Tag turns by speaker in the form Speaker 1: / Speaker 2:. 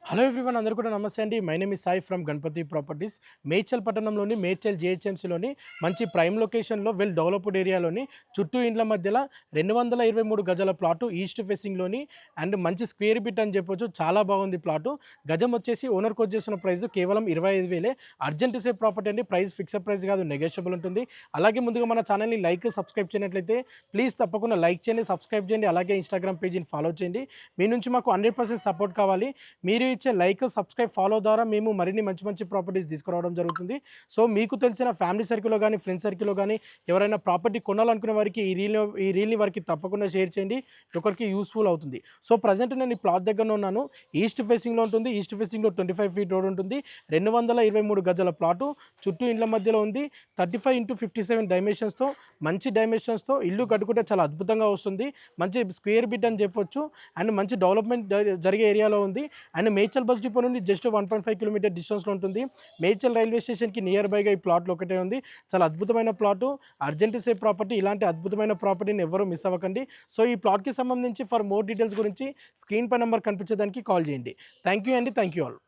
Speaker 1: Hello everyone, అందరూ కూడా నమస్తే అండి. My name is Sai from Ganapati Properties. Medchal పట్టణంలోని మేడ్చల్ జిహెచ్ఎంసీలోని మంచి ప్రైమ్ లొకేషన్లో వెల్ డెవలప్డ్ ఏరియాలోని చుట్టూ ఇండ్ల మధ్యలో 223 గజాల ప్లాటు ఈస్ట్ ఫేసింగ్లోని అండ్ మంచి స్క్వేర్ బిట్ అని చెప్పొచ్చు. చాలా బాగుంది ప్లాటు. గజం వచ్చేసి ఓనర్కి వచ్చేసిన ప్రైస్ కేవలం 25,000. అర్జెంట్ సేఫ్ ప్రాపర్టీ అండి. ప్రైస్ ఫిక్స్డ్ ప్రైస్ కాదు, నెగోషియబుల్ ఉంటుంది. అలాగే ముందుగా మన ఛానల్ని సబ్స్క్రైబ్ చేయనట్లయితే ప్లీజ్ తప్పకుండా లైక్ చేయండి, సబ్స్క్రైబ్ చేయండి. అలాగే ఇన్స్టాగ్రామ్ పేజీని ఫాలో చేయండి. మీ నుంచి మాకు 100% సపోర్ట్ కావాలి. మీరు ఇచ్చే లైక్, సబ్స్క్రైబ్, ఫాలో ద్వారా మేము మరిన్ని మంచి మంచి ప్రాపర్టీస్ తీసుకురావడం జరుగుతుంది. సో మీకు తెలిసిన ఫ్యామిలీ సర్కిల్లో కానీ, ఫ్రెండ్స్ సర్కిల్లో కానీ ఎవరైనా ప్రాపర్టీ కొనాలనుకునే వారికి ఈ రీల్ని వారికి తప్పకుండా షేర్ చేయండి. ఒకరికి యూస్ఫుల్ అవుతుంది. సో ప్రజెంట్ నేను ఈ ప్లాట్ దగ్గర ఉన్నాను. ఈస్ట్ ఫేసింగ్లో ఉంటుంది. ఈస్ట్ ఫేసింగ్లో 25 ఫీట్ రోడ్ ఉంటుంది. 223 గజాల ప్లాటు చుట్టూ ఇండ్ల మధ్యలో ఉంది. 35x57 డైమెన్షన్స్తో, మంచి డైమెన్షన్స్తో ఇల్లు కట్టుకుంటే చాలా అద్భుతంగా వస్తుంది. మంచి స్క్వేర్ బిట్ అని చెప్పొచ్చు. అండ్ మంచి డెవలప్మెంట్ జరిగే ఏరియాలో ఉంది. అండ్ మేడ్చల్ బస్ డిపో నుండి జస్ట్ 1.5 కిలోమీటర్ డిస్టెన్స్లో ఉంటుంది. మేడ్చల్ రైల్వే స్టేషన్కి నియర్ బైగా ఈ ప్లాట్ ఒకటే ఉంది. చాలా అద్భుతమైన ప్లాటు, అర్జెంట్ సేఫ్ ప్రాపర్టీ. ఇలాంటి అద్భుతమైన ప్రాపర్టీని ఎవరూ మిస్ అవ్వకండి. సో ఈ ప్లాట్కి సంబంధించి ఫర్ మోర్ డీటెయిల్స్ గురించి స్క్రీన్ పై నెంబర్ కనిపించేదానికి కాల్ చేయండి. థ్యాంక్ యూ అండి. Thank you all.